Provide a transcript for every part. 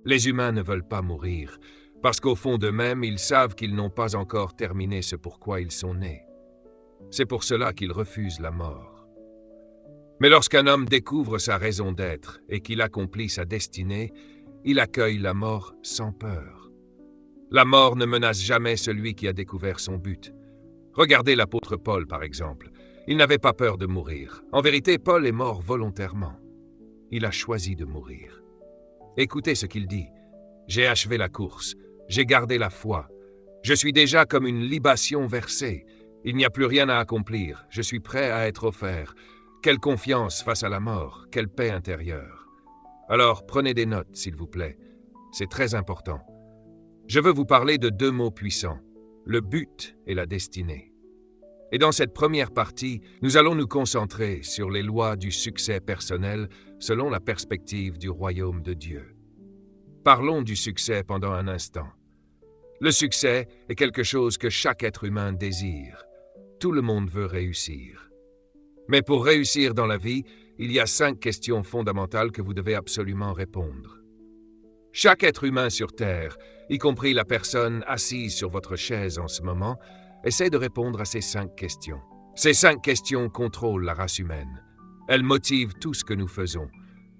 Les humains ne veulent pas mourir, parce qu'au fond d'eux-mêmes, ils savent qu'ils n'ont pas encore terminé ce pourquoi ils sont nés. C'est pour cela qu'ils refusent la mort. Mais lorsqu'un homme découvre sa raison d'être et qu'il accomplit sa destinée, il accueille la mort sans peur. La mort ne menace jamais celui qui a découvert son but. Regardez l'apôtre Paul, par exemple. Il n'avait pas peur de mourir. En vérité, Paul est mort volontairement. Il a choisi de mourir. Écoutez ce qu'il dit. « J'ai achevé la course. J'ai gardé la foi. Je suis déjà comme une libation versée. Il n'y a plus rien à accomplir. Je suis prêt à être offert. Quelle confiance face à la mort. Quelle paix intérieure. Alors, prenez des notes, s'il vous plaît. C'est très important. Je veux vous parler de deux mots puissants. Le but et la destinée. Et dans cette première partie, nous allons nous concentrer sur les lois du succès personnel selon la perspective du royaume de Dieu. Parlons du succès pendant un instant. Le succès est quelque chose que chaque être humain désire. Tout le monde veut réussir. Mais pour réussir dans la vie, il y a 5 questions fondamentales que vous devez absolument répondre. Chaque être humain sur Terre, y compris la personne assise sur votre chaise en ce moment, essaie de répondre à ces 5 questions. Ces 5 questions contrôlent la race humaine. Elles motivent tout ce que nous faisons.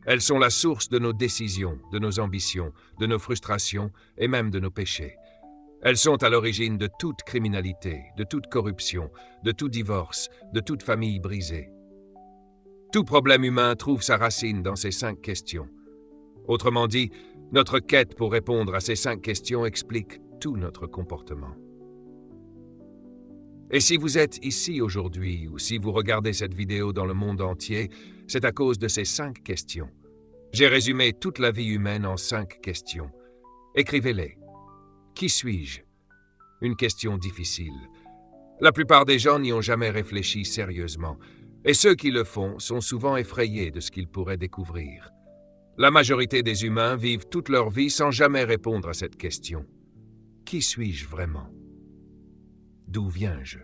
Elles sont la source de nos décisions, de nos ambitions, de nos frustrations et même de nos péchés. Elles sont à l'origine de toute criminalité, de toute corruption, de tout divorce, de toute famille brisée. Tout problème humain trouve sa racine dans ces 5 questions. Autrement dit, notre quête pour répondre à ces 5 questions explique tout notre comportement. Et si vous êtes ici aujourd'hui ou si vous regardez cette vidéo dans le monde entier, c'est à cause de ces 5 questions. J'ai résumé toute la vie humaine en 5 questions. Écrivez-les. Qui suis-je? Une question difficile. La plupart des gens n'y ont jamais réfléchi sérieusement, et ceux qui le font sont souvent effrayés de ce qu'ils pourraient découvrir. La majorité des humains vivent toute leur vie sans jamais répondre à cette question. Qui suis-je vraiment? D'où viens-je?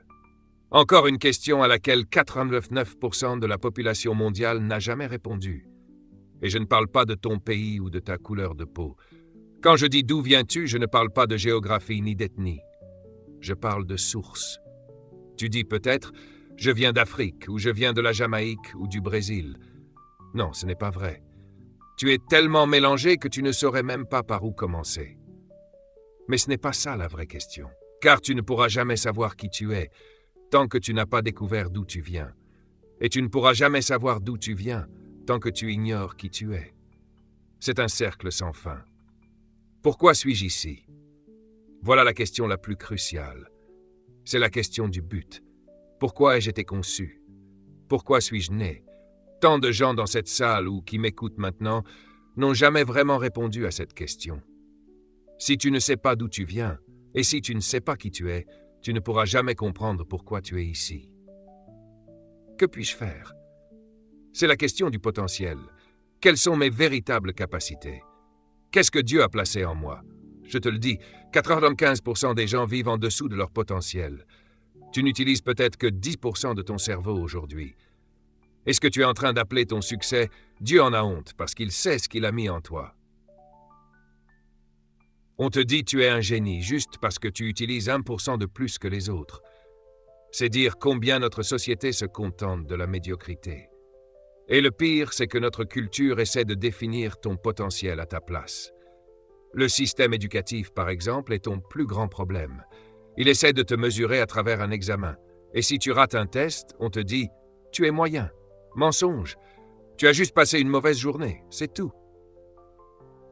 Encore une question à laquelle 89% de la population mondiale n'a jamais répondu. Et je ne parle pas de ton pays ou de ta couleur de peau. Quand je dis d'où viens-tu, je ne parle pas de géographie ni d'ethnie. Je parle de source. Tu dis peut-être, je viens d'Afrique, ou je viens de la Jamaïque, ou du Brésil. Non, ce n'est pas vrai. Tu es tellement mélangé que tu ne saurais même pas par où commencer. Mais ce n'est pas ça la vraie question. Car tu ne pourras jamais savoir qui tu es, tant que tu n'as pas découvert d'où tu viens. Et tu ne pourras jamais savoir d'où tu viens, tant que tu ignores qui tu es. C'est un cercle sans fin. Pourquoi suis-je ici? Voilà la question la plus cruciale. C'est la question du but. Pourquoi ai-je été conçu? Pourquoi suis-je né? Tant de gens dans cette salle ou qui m'écoutent maintenant n'ont jamais vraiment répondu à cette question. Si tu ne sais pas d'où tu viens, et si tu ne sais pas qui tu es, tu ne pourras jamais comprendre pourquoi tu es ici. Que puis-je faire? C'est la question du potentiel. Quelles sont mes véritables capacités? Qu'est-ce que Dieu a placé en moi? Je te le dis, 95% des gens vivent en dessous de leur potentiel. Tu n'utilises peut-être que 10% de ton cerveau aujourd'hui. Et ce que tu es en train d'appeler ton succès, Dieu en a honte parce qu'il sait ce qu'il a mis en toi. On te dit tu es un génie juste parce que tu utilises 1% de plus que les autres. C'est dire combien notre société se contente de la médiocrité. Et le pire, c'est que notre culture essaie de définir ton potentiel à ta place. Le système éducatif, par exemple, est ton plus grand problème. Il essaie de te mesurer à travers un examen. Et si tu rates un test, on te dit « tu es moyen ». Mensonge. Tu as juste passé une mauvaise journée, c'est tout.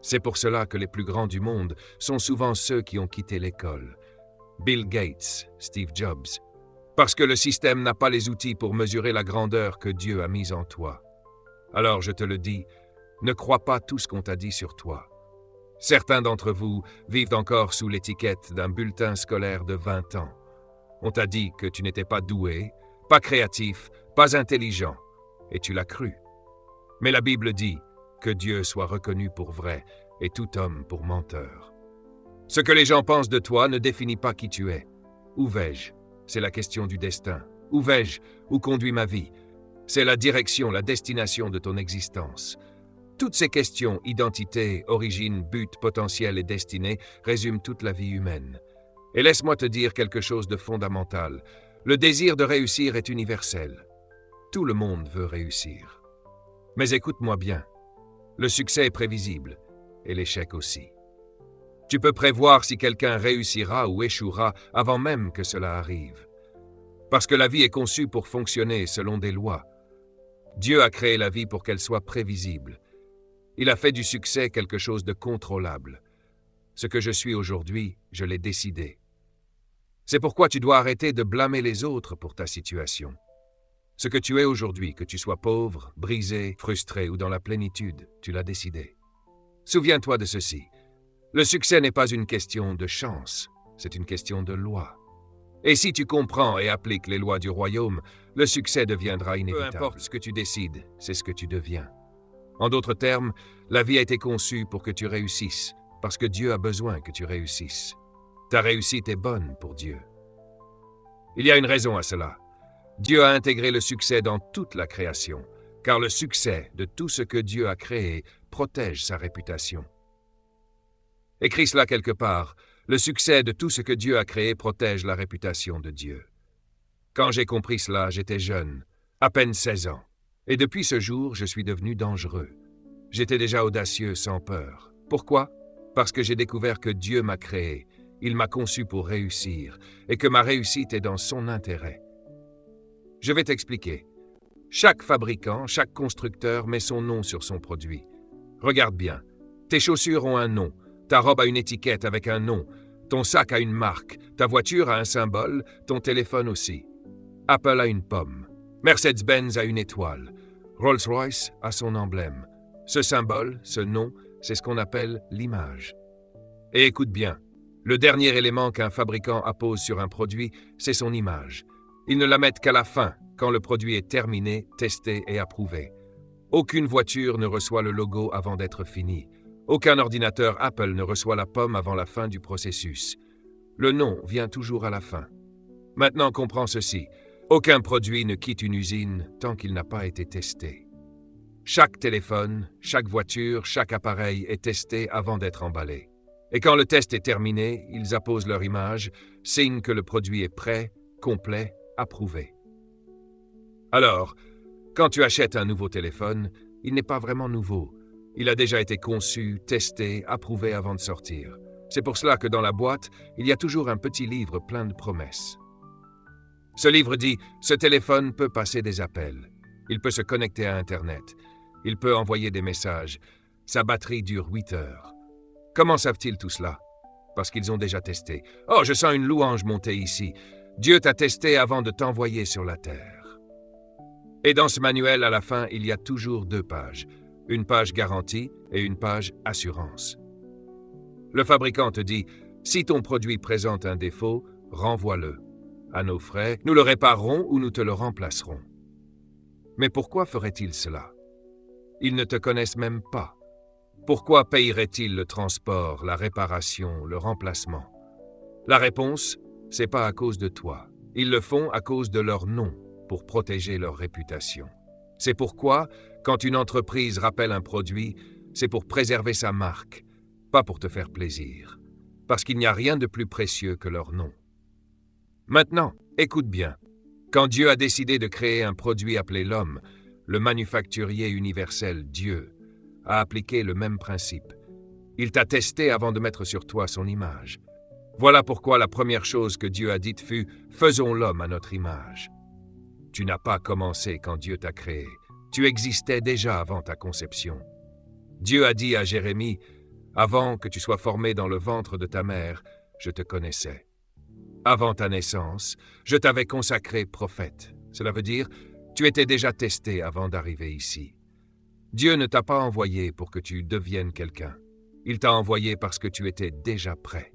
C'est pour cela que les plus grands du monde sont souvent ceux qui ont quitté l'école. Bill Gates, Steve Jobs. Parce que le système n'a pas les outils pour mesurer la grandeur que Dieu a mise en toi. Alors je te le dis, ne crois pas tout ce qu'on t'a dit sur toi. Certains d'entre vous vivent encore sous l'étiquette d'un bulletin scolaire de 20 ans. On t'a dit que tu n'étais pas doué, pas créatif, pas intelligent, et tu l'as cru. Mais la Bible dit que Dieu soit reconnu pour vrai et tout homme pour menteur. Ce que les gens pensent de toi ne définit pas qui tu es. Où vais-je? C'est la question du destin. Où vais-je? Où conduit ma vie? C'est la direction, la destination de ton existence. Toutes ces questions, identité, origine, but, potentiel et destinée, résument toute la vie humaine. Et laisse-moi te dire quelque chose de fondamental. Le désir de réussir est universel. Tout le monde veut réussir. Mais écoute-moi bien. Le succès est prévisible, et l'échec aussi. Tu peux prévoir si quelqu'un réussira ou échouera avant même que cela arrive. Parce que la vie est conçue pour fonctionner selon des lois. Dieu a créé la vie pour qu'elle soit prévisible. Il a fait du succès quelque chose de contrôlable. Ce que je suis aujourd'hui, je l'ai décidé. C'est pourquoi tu dois arrêter de blâmer les autres pour ta situation. Ce que tu es aujourd'hui, que tu sois pauvre, brisé, frustré ou dans la plénitude, tu l'as décidé. Souviens-toi de ceci. Le succès n'est pas une question de chance, c'est une question de loi. Et si tu comprends et appliques les lois du royaume, le succès deviendra inévitable. Peu importe ce que tu décides, c'est ce que tu deviens. En d'autres termes, la vie a été conçue pour que tu réussisses, parce que Dieu a besoin que tu réussisses. Ta réussite est bonne pour Dieu. Il y a une raison à cela. Dieu a intégré le succès dans toute la création, car le succès de tout ce que Dieu a créé protège sa réputation. Écris cela quelque part. Le succès de tout ce que Dieu a créé protège la réputation de Dieu. Quand j'ai compris cela, j'étais jeune, à peine 16 ans. Et depuis ce jour, je suis devenu dangereux. J'étais déjà audacieux sans peur. Pourquoi? Parce que j'ai découvert que Dieu m'a créé, il m'a conçu pour réussir, et que ma réussite est dans son intérêt. Je vais t'expliquer. Chaque fabricant, chaque constructeur met son nom sur son produit. Regarde bien, tes chaussures ont un nom, ta robe a une étiquette avec un nom, ton sac a une marque, ta voiture a un symbole, ton téléphone aussi. Apple a une pomme, Mercedes-Benz a une étoile, Rolls-Royce a son emblème. Ce symbole, ce nom, c'est ce qu'on appelle l'image. Et écoute bien, le dernier élément qu'un fabricant appose sur un produit, c'est son image. Ils ne la mettent qu'à la fin, quand le produit est terminé, testé et approuvé. Aucune voiture ne reçoit le logo avant d'être finie. Aucun ordinateur Apple ne reçoit la pomme avant la fin du processus. Le nom vient toujours à la fin. Maintenant, comprends ceci. Aucun produit ne quitte une usine tant qu'il n'a pas été testé. Chaque téléphone, chaque voiture, chaque appareil est testé avant d'être emballé. Et quand le test est terminé, ils apposent leur image, signe que le produit est prêt, complet, approuvé. Alors, quand tu achètes un nouveau téléphone, il n'est pas vraiment nouveau. Il a déjà été conçu, testé, approuvé avant de sortir. C'est pour cela que dans la boîte, il y a toujours un petit livre plein de promesses. Ce livre dit « Ce téléphone peut passer des appels. Il peut se connecter à Internet. Il peut envoyer des messages. Sa batterie dure 8 heures. » Comment savent-ils tout cela? Parce qu'ils ont déjà testé. « Oh, je sens une louange monter ici. Dieu t'a testé avant de t'envoyer sur la terre. » Et dans ce manuel, à la fin, il y a toujours 2 pages. Une page garantie et une page assurance. Le fabricant te dit « Si ton produit présente un défaut, renvoie-le. À nos frais, nous le réparerons ou nous te le remplacerons. » Mais pourquoi ferait-il cela? Ils ne te connaissent même pas. Pourquoi payeraient-ils le transport, la réparation, le remplacement? La réponse, c'est pas à cause de toi. Ils le font à cause de leur nom, pour protéger leur réputation. C'est pourquoi, quand une entreprise rappelle un produit, c'est pour préserver sa marque, pas pour te faire plaisir. Parce qu'il n'y a rien de plus précieux que leur nom. Maintenant, écoute bien. Quand Dieu a décidé de créer un produit appelé l'homme, le manufacturier universel Dieu a appliqué le même principe. Il t'a testé avant de mettre sur toi son image. Voilà pourquoi la première chose que Dieu a dite fut « Faisons l'homme à notre image ». Tu n'as pas commencé quand Dieu t'a créé. Tu existais déjà avant ta conception. Dieu a dit à Jérémie « Avant que tu sois formé dans le ventre de ta mère, je te connaissais. Avant ta naissance, je t'avais consacré prophète. » Cela veut dire « Tu étais déjà testé avant d'arriver ici. » Dieu ne t'a pas envoyé pour que tu deviennes quelqu'un. Il t'a envoyé parce que tu étais déjà prêt.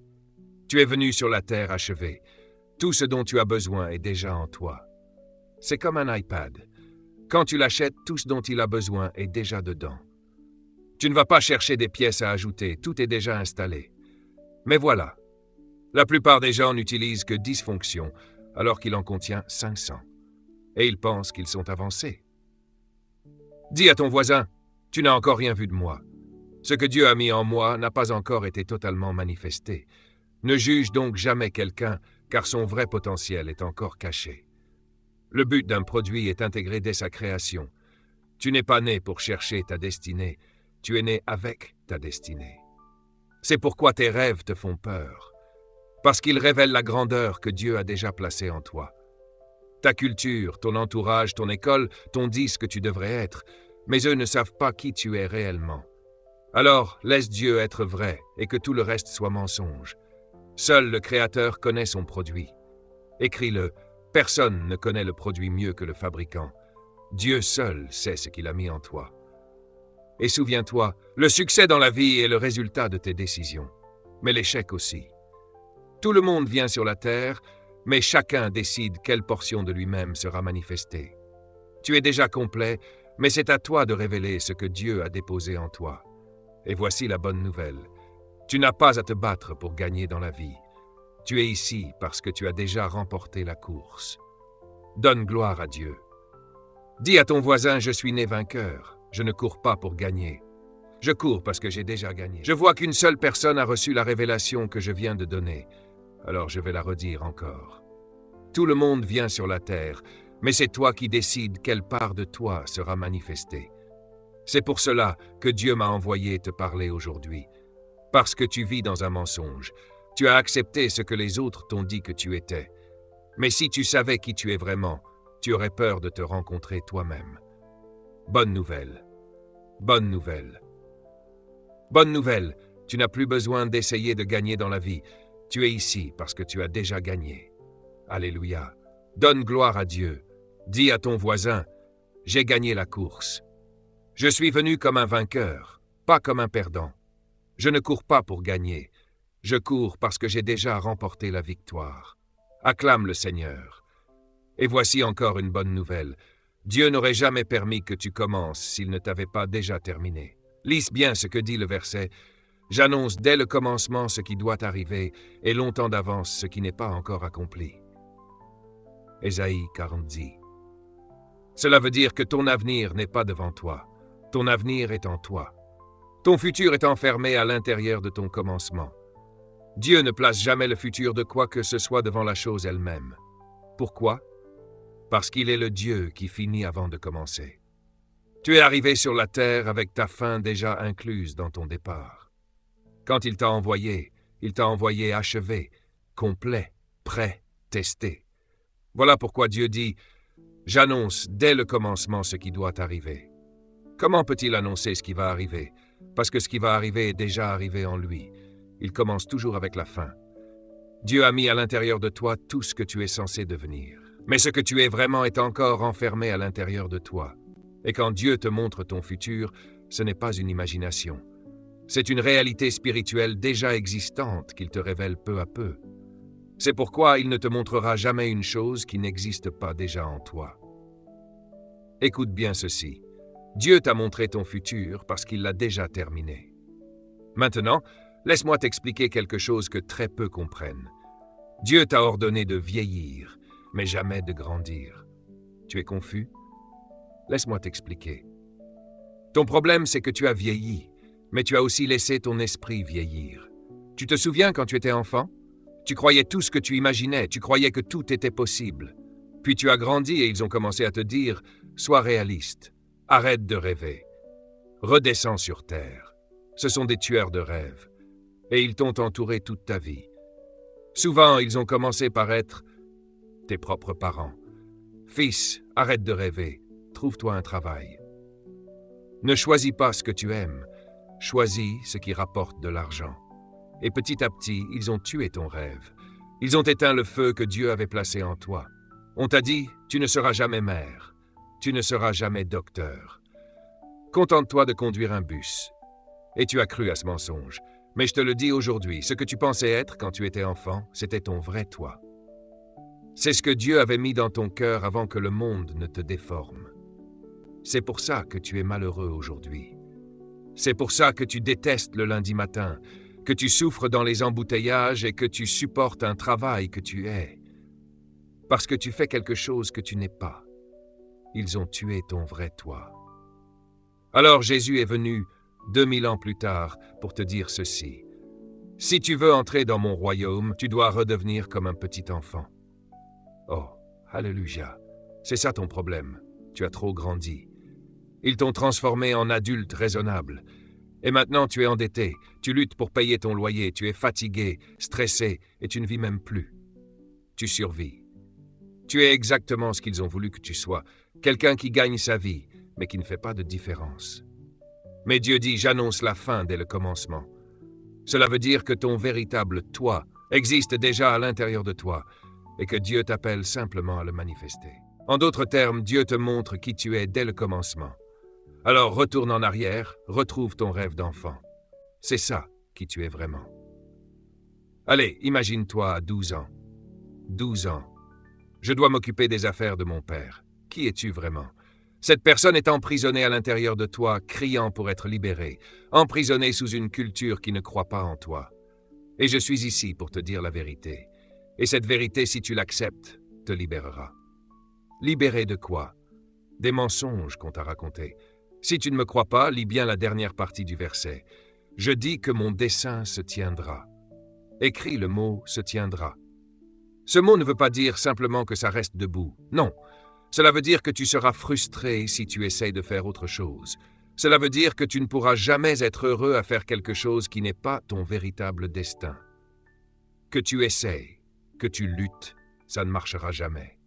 Tu es venu sur la terre achevé. Tout ce dont tu as besoin est déjà en toi. C'est comme un iPad. Quand tu l'achètes, tout ce dont il a besoin est déjà dedans. Tu ne vas pas chercher des pièces à ajouter, tout est déjà installé. Mais voilà, la plupart des gens n'utilisent que 10 fonctions, alors qu'il en contient 500. Et ils pensent qu'ils sont avancés. Dis à ton voisin, Tu n'as encore rien vu de moi. Ce que Dieu a mis en moi n'a pas encore été totalement manifesté. Ne juge donc jamais quelqu'un, car son vrai potentiel est encore caché. Le but d'un produit est intégré dès sa création. Tu n'es pas né pour chercher ta destinée, tu es né avec ta destinée. C'est pourquoi tes rêves te font peur, parce qu'ils révèlent la grandeur que Dieu a déjà placée en toi. Ta culture, ton entourage, ton école t'ont dit ce que tu devrais être, mais eux ne savent pas qui tu es réellement. Alors, laisse Dieu être vrai et que tout le reste soit mensonge. Seul le Créateur connaît son produit. Écris-le, personne ne connaît le produit mieux que le fabricant. Dieu seul sait ce qu'il a mis en toi. Et souviens-toi, le succès dans la vie est le résultat de tes décisions, mais l'échec aussi. Tout le monde vient sur la terre, mais chacun décide quelle portion de lui-même sera manifestée. Tu es déjà complet, mais c'est à toi de révéler ce que Dieu a déposé en toi. Et voici la bonne nouvelle. Tu n'as pas à te battre pour gagner dans la vie. Tu es ici parce que tu as déjà remporté la course. Donne gloire à Dieu. Dis à ton voisin, je suis né vainqueur. Je ne cours pas pour gagner. Je cours parce que j'ai déjà gagné. Je vois qu'une seule personne a reçu la révélation que je viens de donner. Alors je vais la redire encore. Tout le monde vient sur la terre, mais c'est toi qui décides quelle part de toi sera manifestée. C'est pour cela que Dieu m'a envoyé te parler aujourd'hui. Parce que tu vis dans un mensonge. Tu as accepté ce que les autres t'ont dit que tu étais. Mais si tu savais qui tu es vraiment, tu aurais peur de te rencontrer toi-même. Bonne nouvelle. Bonne nouvelle. Bonne nouvelle, tu n'as plus besoin d'essayer de gagner dans la vie. Tu es ici parce que tu as déjà gagné. Alléluia. Donne gloire à Dieu. Dis à ton voisin, j'ai gagné la course. Je suis venu comme un vainqueur, pas comme un perdant. Je ne cours pas pour gagner. Je cours parce que j'ai déjà remporté la victoire. Acclame le Seigneur. Et voici encore une bonne nouvelle. Dieu n'aurait jamais permis que tu commences s'il ne t'avait pas déjà terminé. Lise bien ce que dit le verset. J'annonce dès le commencement ce qui doit arriver et longtemps d'avance ce qui n'est pas encore accompli. Ésaïe 40. Cela veut dire que ton avenir n'est pas devant toi. Ton avenir est en toi. Ton futur est enfermé à l'intérieur de ton commencement. Dieu ne place jamais le futur de quoi que ce soit devant la chose elle-même. Pourquoi? Parce qu'il est le Dieu qui finit avant de commencer. Tu es arrivé sur la terre avec ta fin déjà incluse dans ton départ. Quand il t'a envoyé achevé, complet, prêt, testé. Voilà pourquoi Dieu dit « J'annonce dès le commencement ce qui doit arriver ». Comment peut-il annoncer ce qui va arriver? Parce que ce qui va arriver est déjà arrivé en lui. Il commence toujours avec la fin. Dieu a mis à l'intérieur de toi tout ce que tu es censé devenir. Mais ce que tu es vraiment est encore enfermé à l'intérieur de toi. Et quand Dieu te montre ton futur, ce n'est pas une imagination. C'est une réalité spirituelle déjà existante qu'il te révèle peu à peu. C'est pourquoi il ne te montrera jamais une chose qui n'existe pas déjà en toi. Écoute bien ceci. Dieu t'a montré ton futur parce qu'il l'a déjà terminé. Maintenant, laisse-moi t'expliquer quelque chose que très peu comprennent. Dieu t'a ordonné de vieillir, mais jamais de grandir. Tu es confus? Laisse-moi t'expliquer. Ton problème, c'est que tu as vieilli, mais tu as aussi laissé ton esprit vieillir. Tu te souviens quand tu étais enfant? Tu croyais tout ce que tu imaginais, tu croyais que tout était possible. Puis tu as grandi et ils ont commencé à te dire « Sois réaliste, arrête de rêver, redescends sur terre. » Ce sont des tueurs de rêves, et ils t'ont entouré toute ta vie. Souvent, ils ont commencé par être tes propres parents. « Fils, arrête de rêver, trouve-toi un travail. » Ne choisis pas ce que tu aimes, choisis ce qui rapporte de l'argent. Et petit à petit, ils ont tué ton rêve. Ils ont éteint le feu que Dieu avait placé en toi. On t'a dit, tu ne seras jamais mère, tu ne seras jamais docteur. Contente-toi de conduire un bus. Et tu as cru à ce mensonge. Mais je te le dis aujourd'hui, ce que tu pensais être quand tu étais enfant, c'était ton vrai toi. C'est ce que Dieu avait mis dans ton cœur avant que le monde ne te déforme. C'est pour ça que tu es malheureux aujourd'hui. C'est pour ça que tu détestes le lundi matin, que tu souffres dans les embouteillages et que tu supportes un travail que tu hais. Parce que tu fais quelque chose que tu n'es pas. Ils ont tué ton vrai toi. Alors Jésus est venu 2000 ans plus tard pour te dire ceci. Si tu veux entrer dans mon royaume, tu dois redevenir comme un petit enfant. Oh, alléluia. C'est ça ton problème. Tu as trop grandi. Ils t'ont transformé en adulte raisonnable. Et maintenant tu es endetté, tu luttes pour payer ton loyer, tu es fatigué, stressé, et tu ne vis même plus. Tu survis. Tu es exactement ce qu'ils ont voulu que tu sois, quelqu'un qui gagne sa vie, mais qui ne fait pas de différence. Mais Dieu dit, j'annonce la fin dès le commencement. Cela veut dire que ton véritable toi existe déjà à l'intérieur de toi, et que Dieu t'appelle simplement à le manifester. En d'autres termes, Dieu te montre qui tu es dès le commencement. Alors retourne en arrière, retrouve ton rêve d'enfant. C'est ça qui tu es vraiment. Allez, imagine-toi à 12 ans. 12 ans. Je dois m'occuper des affaires de mon père. Qui es-tu vraiment? Cette personne est emprisonnée à l'intérieur de toi, criant pour être libérée, emprisonnée sous une culture qui ne croit pas en toi. Et je suis ici pour te dire la vérité. Et cette vérité, si tu l'acceptes, te libérera. Libéré de quoi? Des mensonges qu'on t'a racontés. Si tu ne me crois pas, lis bien la dernière partie du verset. Je dis que mon dessein se tiendra. Écris le mot « se tiendra ». Ce mot ne veut pas dire simplement que ça reste debout. Non. Cela veut dire que tu seras frustré si tu essayes de faire autre chose. Cela veut dire que tu ne pourras jamais être heureux à faire quelque chose qui n'est pas ton véritable destin. Que tu essayes, que tu luttes, ça ne marchera jamais.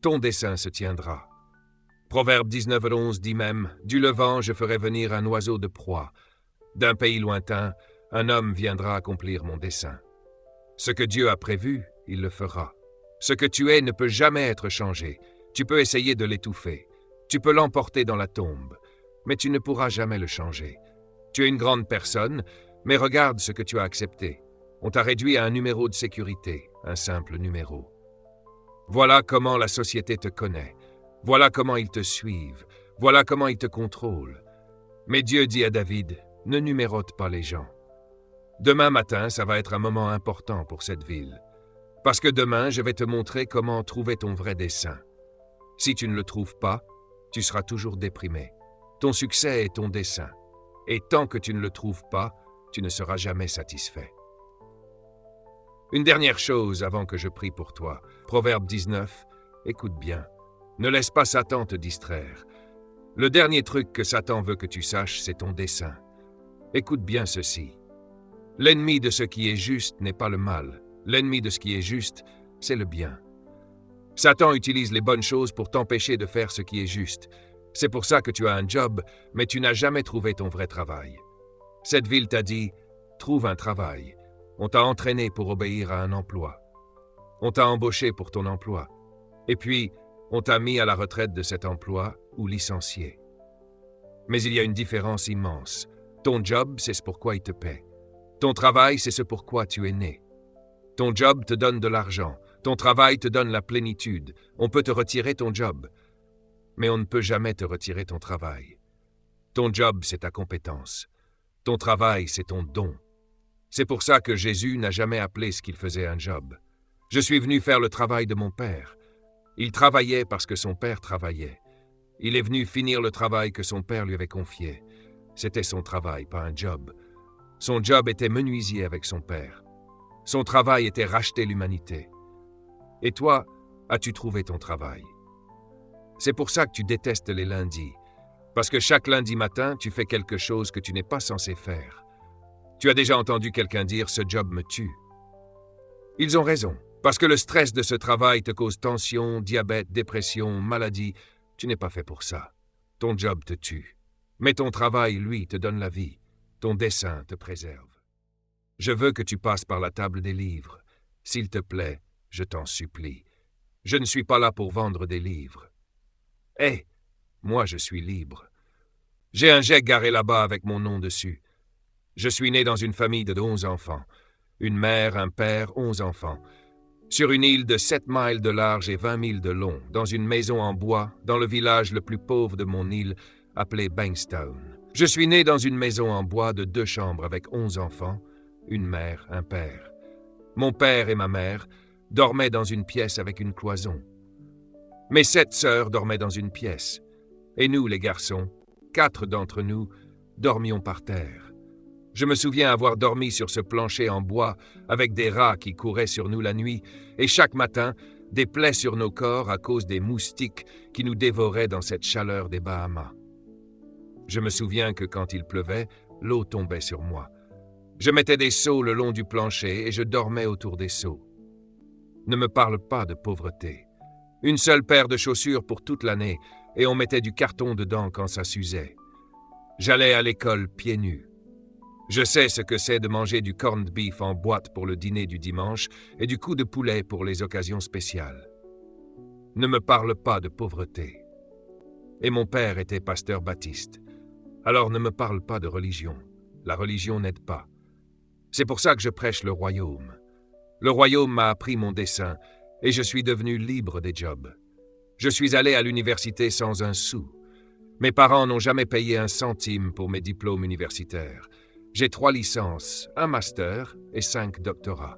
Ton dessein se tiendra. Proverbe 19:11 dit même « Du levant, je ferai venir un oiseau de proie. D'un pays lointain, un homme viendra accomplir mon dessein. » Ce que Dieu a prévu, il le fera. Ce que tu es ne peut jamais être changé. Tu peux essayer de l'étouffer. Tu peux l'emporter dans la tombe. Mais tu ne pourras jamais le changer. Tu es une grande personne, mais regarde ce que tu as accepté. On t'a réduit à un numéro de sécurité, un simple numéro. Voilà comment la société te connaît. Voilà comment ils te suivent. Voilà comment ils te contrôlent. Mais Dieu dit à David, ne numérote pas les gens. Demain matin, ça va être un moment important pour cette ville. Parce que demain, je vais te montrer comment trouver ton vrai dessein. Si tu ne le trouves pas, tu seras toujours déprimé. Ton succès est ton dessein. Et tant que tu ne le trouves pas, tu ne seras jamais satisfait. Une dernière chose avant que je prie pour toi. Proverbe 19, écoute bien. Ne laisse pas Satan te distraire. Le dernier truc que Satan veut que tu saches, c'est ton dessein. Écoute bien ceci. L'ennemi de ce qui est juste n'est pas le mal. L'ennemi de ce qui est juste, c'est le bien. Satan utilise les bonnes choses pour t'empêcher de faire ce qui est juste. C'est pour ça que tu as un job, mais tu n'as jamais trouvé ton vrai travail. Cette ville t'a dit, trouve un travail. On t'a entraîné pour obéir à un emploi. On t'a embauché pour ton emploi. Et puis, on t'a mis à la retraite de cet emploi ou licencié. Mais il y a une différence immense. Ton job, c'est ce pourquoi il te paie. Ton travail, c'est ce pourquoi tu es né. Ton job te donne de l'argent. Ton travail te donne la plénitude. On peut te retirer ton job, mais on ne peut jamais te retirer ton travail. Ton job, c'est ta compétence. Ton travail, c'est ton don. C'est pour ça que Jésus n'a jamais appelé ce qu'il faisait un job. Je suis venu faire le travail de mon Père. Il travaillait parce que son Père travaillait. Il est venu finir le travail que son Père lui avait confié. C'était son travail, pas un job. Son job était menuisier avec son Père. Son travail était racheter l'humanité. Et toi, as-tu trouvé ton travail? C'est pour ça que tu détestes les lundis. Parce que chaque lundi matin, tu fais quelque chose que tu n'es pas censé faire. Tu as déjà entendu quelqu'un dire « ce job me tue ». Ils ont raison. Parce que le stress de ce travail te cause tension, diabète, dépression, maladie. Tu n'es pas fait pour ça. Ton job te tue. Mais ton travail, lui, te donne la vie. Ton dessein te préserve. Je veux que tu passes par la table des livres. S'il te plaît, je t'en supplie. Je ne suis pas là pour vendre des livres. Hé, moi je suis libre. J'ai un jet garé là-bas avec mon nom dessus. Je suis né dans une famille de 11 enfants. Une mère, un père, 11 enfants. Sur une île de 7 miles de large et 20 milles de long, dans une maison en bois, dans le village le plus pauvre de mon île, appelé Bankstown. Je suis né dans une maison en bois de 2 chambres avec 11 enfants, une mère, un père. Mon père et ma mère dormaient dans une pièce avec une cloison. Mes 7 sœurs dormaient dans une pièce. Et nous, les garçons, 4 d'entre nous dormions par terre. Je me souviens avoir dormi sur ce plancher en bois avec des rats qui couraient sur nous la nuit et chaque matin, des plaies sur nos corps à cause des moustiques qui nous dévoraient dans cette chaleur des Bahamas. Je me souviens que quand il pleuvait, l'eau tombait sur moi. Je mettais des seaux le long du plancher et je dormais autour des seaux. Ne me parle pas de pauvreté. Une seule paire de chaussures pour toute l'année et on mettait du carton dedans quand ça s'usait. J'allais à l'école pieds nus. Je sais ce que c'est de manger du corned beef en boîte pour le dîner du dimanche et du cou de poulet pour les occasions spéciales. Ne me parle pas de pauvreté. Et mon père était pasteur baptiste. Alors ne me parle pas de religion. La religion n'aide pas. C'est pour ça que je prêche le royaume. Le royaume m'a appris mon dessin et je suis devenu libre des jobs. Je suis allé à l'université sans un sou. Mes parents n'ont jamais payé un centime pour mes diplômes universitaires. J'ai 3 licences, un master et 5 doctorats.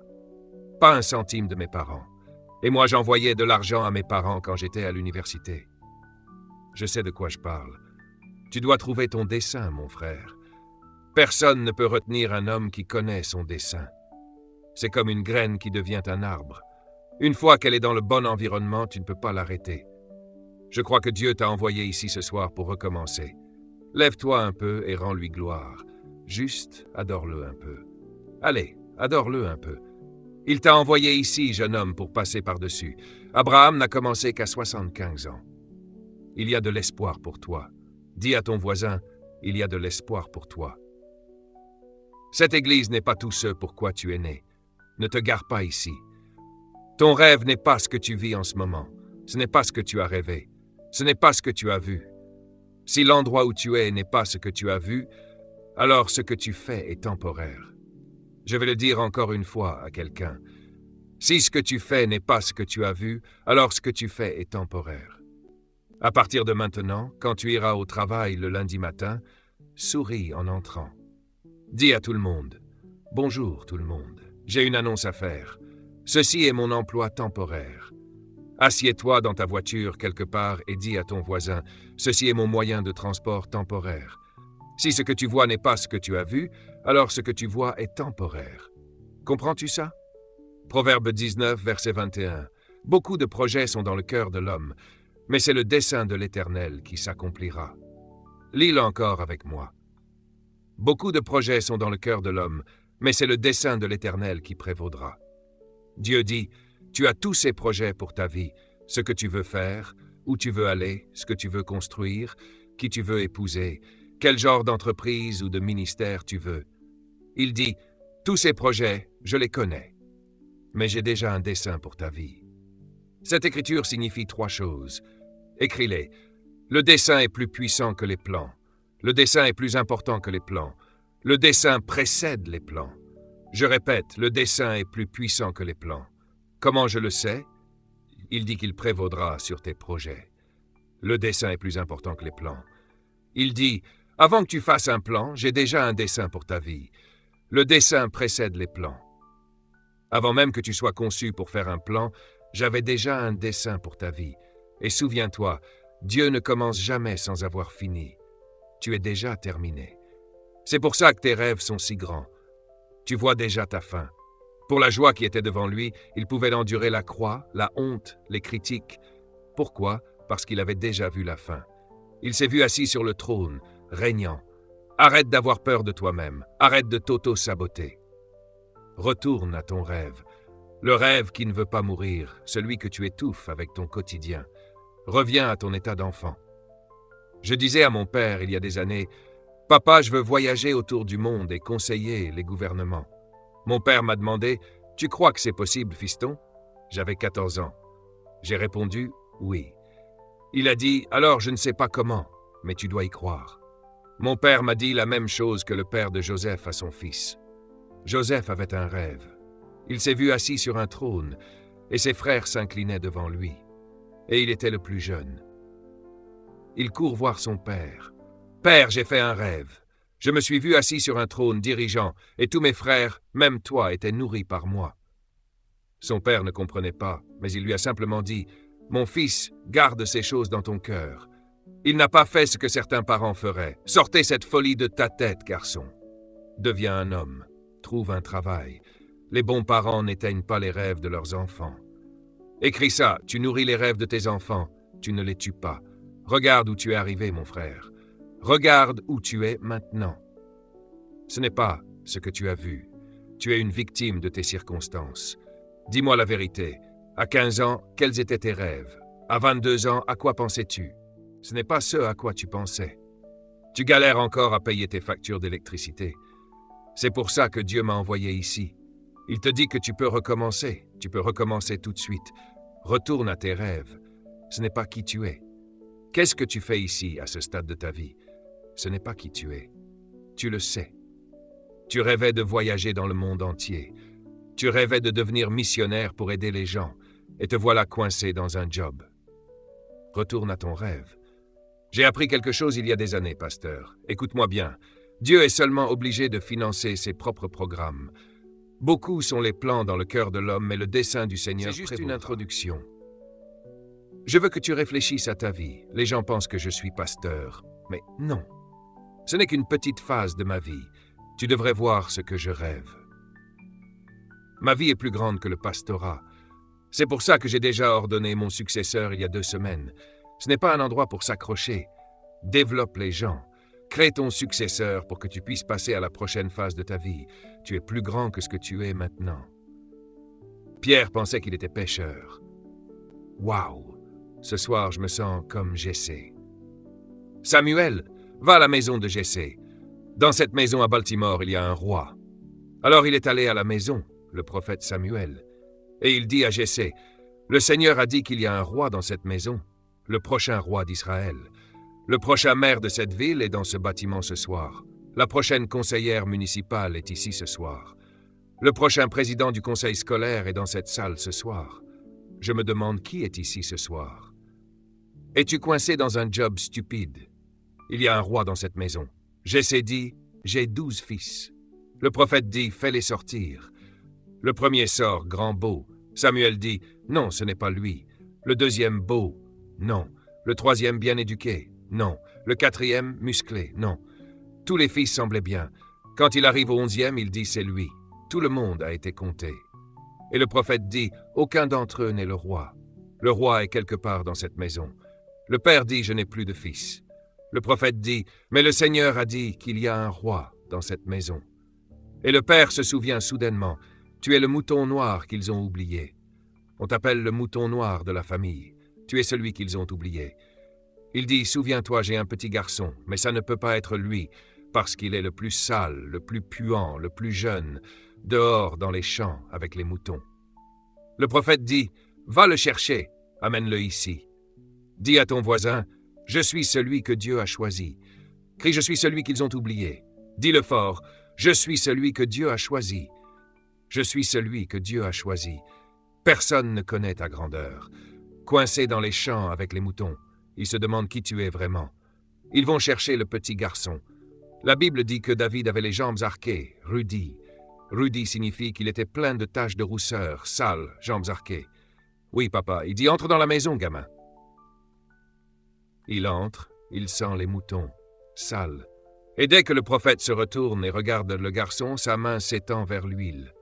Pas un centime de mes parents. Et moi, j'envoyais de l'argent à mes parents quand j'étais à l'université. Je sais de quoi je parle. Tu dois trouver ton dessein, mon frère. Personne ne peut retenir un homme qui connaît son dessein. C'est comme une graine qui devient un arbre. Une fois qu'elle est dans le bon environnement, tu ne peux pas l'arrêter. Je crois que Dieu t'a envoyé ici ce soir pour recommencer. Lève-toi un peu et rends-lui gloire. Juste adore-le un peu. Allez, adore-le un peu. Il t'a envoyé ici, jeune homme, pour passer par-dessus. Abraham n'a commencé qu'à 75 ans. Il y a de l'espoir pour toi. Dis à ton voisin, il y a de l'espoir pour toi. Cette église n'est pas tout ce pourquoi tu es né. Ne te gare pas ici. Ton rêve n'est pas ce que tu vis en ce moment. Ce n'est pas ce que tu as rêvé. Ce n'est pas ce que tu as vu. Si l'endroit où tu es n'est pas ce que tu as vu, alors ce que tu fais est temporaire. Je vais le dire encore une fois à quelqu'un. Si ce que tu fais n'est pas ce que tu as vu, alors ce que tu fais est temporaire. À partir de maintenant, quand tu iras au travail le lundi matin, souris en entrant. Dis à tout le monde, « Bonjour tout le monde, j'ai une annonce à faire. Ceci est mon emploi temporaire. Assieds-toi dans ta voiture quelque part et dis à ton voisin, « Ceci est mon moyen de transport temporaire. » Si ce que tu vois n'est pas ce que tu as vu, alors ce que tu vois est temporaire. Comprends-tu ça? Proverbe 19, verset 21. Beaucoup de projets sont dans le cœur de l'homme, mais c'est le dessein de l'Éternel qui s'accomplira. Lis-le encore avec moi. Beaucoup de projets sont dans le cœur de l'homme, mais c'est le dessein de l'Éternel qui prévaudra. Dieu dit, tu as tous ces projets pour ta vie, ce que tu veux faire, où tu veux aller, ce que tu veux construire, qui tu veux épouser, quel genre d'entreprise ou de ministère tu veux. Il dit, tous ces projets, je les connais, mais j'ai déjà un dessein pour ta vie. Cette écriture signifie 3 choses. Écris-les. Le dessein est plus puissant que les plans. Le dessein est plus important que les plans. Le dessein précède les plans. Je répète, le dessein est plus puissant que les plans. Comment je le sais? Il dit qu'il prévaudra sur tes projets. Le dessein est plus important que les plans. Il dit, avant que tu fasses un plan, j'ai déjà un dessein pour ta vie. Le dessein précède les plans. Avant même que tu sois conçu pour faire un plan, j'avais déjà un dessein pour ta vie. Et souviens-toi, Dieu ne commence jamais sans avoir fini. Tu es déjà terminé. C'est pour ça que tes rêves sont si grands. Tu vois déjà ta fin. Pour la joie qui était devant lui, il pouvait endurer la croix, la honte, les critiques. Pourquoi? Parce qu'il avait déjà vu la fin. Il s'est vu assis sur le trône, régnant. Arrête d'avoir peur de toi-même. Arrête de t'auto-saboter. Retourne à ton rêve. Le rêve qui ne veut pas mourir, celui que tu étouffes avec ton quotidien. Reviens à ton état d'enfant. Je disais à mon père il y a des années, « Papa, je veux voyager autour du monde et conseiller les gouvernements. » Mon père m'a demandé, « Tu crois que c'est possible, fiston ?» J'avais 14 ans. J'ai répondu, « Oui. » Il a dit, « Alors je ne sais pas comment, mais tu dois y croire. » Mon père m'a dit la même chose que le père de Joseph à son fils. Joseph avait un rêve. Il s'est vu assis sur un trône, et ses frères s'inclinaient devant lui. Et il était le plus jeune. Il court voir son père. « Père, j'ai fait un rêve. Je me suis vu assis sur un trône dirigeant, et tous mes frères, même toi, étaient nourris par moi. » Son père ne comprenait pas, mais il lui a simplement dit, « Mon fils, garde ces choses dans ton cœur. » Il n'a pas fait ce que certains parents feraient. Sortez cette folie de ta tête, garçon. Deviens un homme. Trouve un travail. Les bons parents n'éteignent pas les rêves de leurs enfants. Écris ça, tu nourris les rêves de tes enfants, tu ne les tues pas. Regarde où tu es arrivé, mon frère. Regarde où tu es maintenant. Ce n'est pas ce que tu as vu. Tu es une victime de tes circonstances. Dis-moi la vérité. À 15 ans, quels étaient tes rêves? À 22 ans, à quoi pensais-tu? Ce n'est pas ce à quoi tu pensais. Tu galères encore à payer tes factures d'électricité. C'est pour ça que Dieu m'a envoyé ici. Il te dit que tu peux recommencer. Tu peux recommencer tout de suite. Retourne à tes rêves. Ce n'est pas qui tu es. Qu'est-ce que tu fais ici, à ce stade de ta vie? Ce n'est pas qui tu es. Tu le sais. Tu rêvais de voyager dans le monde entier. Tu rêvais de devenir missionnaire pour aider les gens, et te voilà coincé dans un job. Retourne à ton rêve. J'ai appris quelque chose il y a des années, pasteur. Écoute-moi bien. Dieu est seulement obligé de financer ses propres programmes. Beaucoup sont les plans dans le cœur de l'homme, mais le dessein du Seigneur prévaudra. C'est juste une introduction. Je veux que tu réfléchisses à ta vie. Les gens pensent que je suis pasteur, mais non. Ce n'est qu'une petite phase de ma vie. Tu devrais voir ce que je rêve. Ma vie est plus grande que le pastorat. C'est pour ça que j'ai déjà ordonné mon successeur il y a 2 semaines. Ce n'est pas un endroit pour s'accrocher. Développe les gens. Crée ton successeur pour que tu puisses passer à la prochaine phase de ta vie. Tu es plus grand que ce que tu es maintenant. Pierre pensait qu'il était pêcheur. Waouh! Ce soir, je me sens comme Jessé. Samuel, va à la maison de Jessé. Dans cette maison à Baltimore, il y a un roi. Alors il est allé à la maison, le prophète Samuel, et il dit à Jessé, « Le Seigneur a dit qu'il y a un roi dans cette maison, le prochain roi d'Israël. Le prochain maire de cette ville est dans ce bâtiment ce soir. La prochaine conseillère municipale est ici ce soir. Le prochain président du conseil scolaire est dans cette salle ce soir. Je me demande qui est ici ce soir. Es-tu coincé dans un job stupide? Il y a un roi dans cette maison. Jessé dit, j'ai 12 fils. Le prophète dit, fais-les sortir. Le premier sort, grand beau. Samuel dit, non, ce n'est pas lui. Le deuxième, beau. Non. Le troisième, bien éduqué. Non. Le quatrième, musclé. Non. Tous les fils semblaient bien. Quand il arrive au 11e, il dit, c'est lui. Tout le monde a été compté. Et le prophète dit, aucun d'entre eux n'est le roi. Le roi est quelque part dans cette maison. Le père dit, je n'ai plus de fils. Le prophète dit, mais le Seigneur a dit qu'il y a un roi dans cette maison. Et le père se souvient soudainement, tu es le mouton noir qu'ils ont oublié. On t'appelle le mouton noir de la famille. Tu es celui qu'ils ont oublié. Il dit, souviens-toi, j'ai un petit garçon, mais ça ne peut pas être lui, parce qu'il est le plus sale, le plus puant, le plus jeune, dehors dans les champs avec les moutons. Le prophète dit, va le chercher, amène-le ici. Dis à ton voisin, je suis celui que Dieu a choisi. Crie, je suis celui qu'ils ont oublié. Dis-le fort, je suis celui que Dieu a choisi. Je suis celui que Dieu a choisi. Personne ne connaît ta grandeur. Coincé dans les champs avec les moutons, ils se demandent qui tu es vraiment. Ils vont chercher le petit garçon. La Bible dit que David avait les jambes arquées, rudi. Rudi signifie qu'il était plein de taches de rousseur, sale, jambes arquées. Oui, papa, il dit, entre dans la maison, gamin. Il entre, il sent les moutons, sales. Et dès que le prophète se retourne et regarde le garçon, sa main s'étend vers l'huile.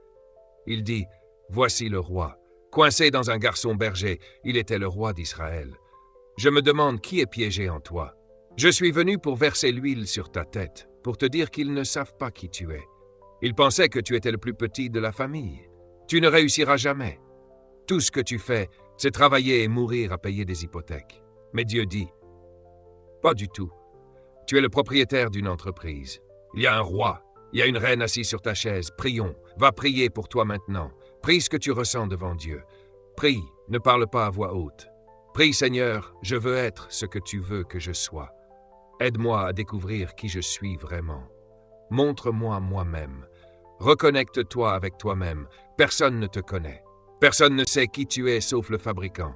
Il dit, voici le roi. Coincé dans un garçon berger, il était le roi d'Israël. Je me demande qui est piégé en toi. Je suis venu pour verser l'huile sur ta tête, pour te dire qu'ils ne savent pas qui tu es. Ils pensaient que tu étais le plus petit de la famille. Tu ne réussiras jamais. Tout ce que tu fais, c'est travailler et mourir à payer des hypothèques. Mais Dieu dit, pas du tout. Tu es le propriétaire d'une entreprise. Il y a un roi, il y a une reine assise sur ta chaise. Prions, va prier pour toi maintenant. Prie ce que tu ressens devant Dieu. Prie, ne parle pas à voix haute. Prie, Seigneur, je veux être ce que tu veux que je sois. Aide-moi à découvrir qui je suis vraiment. Montre-moi moi-même. Reconnecte-toi avec toi-même. Personne ne te connaît. Personne ne sait qui tu es sauf le fabricant.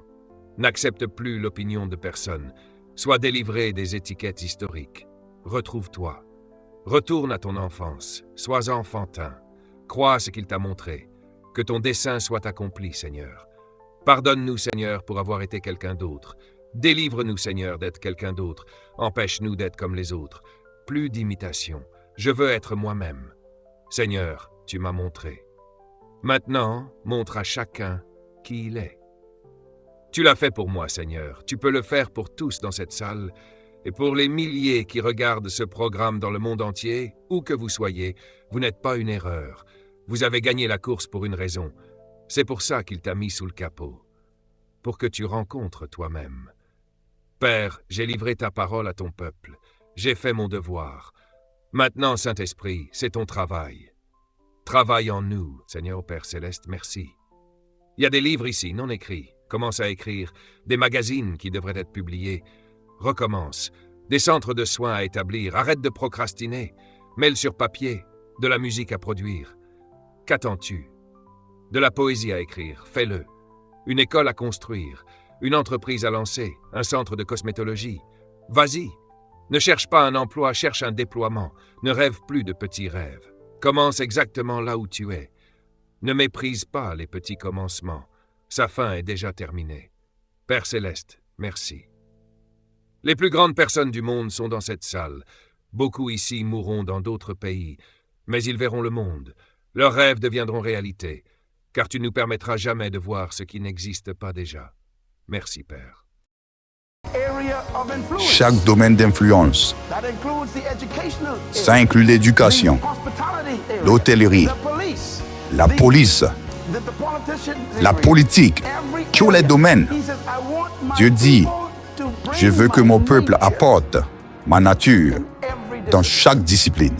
N'accepte plus l'opinion de personne. Sois délivré des étiquettes historiques. Retrouve-toi. Retourne à ton enfance. Sois enfantin. Crois ce qu'il t'a montré. Que ton dessein soit accompli, Seigneur. Pardonne-nous, Seigneur, pour avoir été quelqu'un d'autre. Délivre-nous, Seigneur, d'être quelqu'un d'autre. Empêche-nous d'être comme les autres. Plus d'imitation. Je veux être moi-même. Seigneur, tu m'as montré. Maintenant, montre à chacun qui il est. Tu l'as fait pour moi, Seigneur. Tu peux le faire pour tous dans cette salle et pour les milliers qui regardent ce programme dans le monde entier, où que vous soyez, vous n'êtes pas une erreur. Vous avez gagné la course pour une raison. C'est pour ça qu'il t'a mis sous le capot. Pour que tu rencontres toi-même. Père, j'ai livré ta parole à ton peuple. J'ai fait mon devoir. Maintenant, Saint-Esprit, c'est ton travail. Travaille en nous, Seigneur Père Céleste, merci. Il y a des livres ici, non écrits. Commence à écrire. Des magazines qui devraient être publiés. Recommence. Des centres de soins à établir. Arrête de procrastiner. Mets-le sur papier. De la musique à produire. Qu'attends-tu? De la poésie à écrire. Fais-le. Une école à construire. Une entreprise à lancer. Un centre de cosmétologie. Vas-y. Ne cherche pas un emploi, cherche un déploiement. Ne rêve plus de petits rêves. Commence exactement là où tu es. Ne méprise pas les petits commencements. Sa fin est déjà terminée. Père Céleste, merci. Les plus grandes personnes du monde sont dans cette salle. Beaucoup ici mourront dans d'autres pays, mais ils verront le monde. Leurs rêves deviendront réalité, car tu ne nous permettras jamais de voir ce qui n'existe pas déjà. Merci, Père. Chaque domaine d'influence. Ça inclut l'éducation, l'hôtellerie, la police, la politique, tous les domaines. Dieu dit, je veux que mon peuple apporte ma nature dans chaque discipline.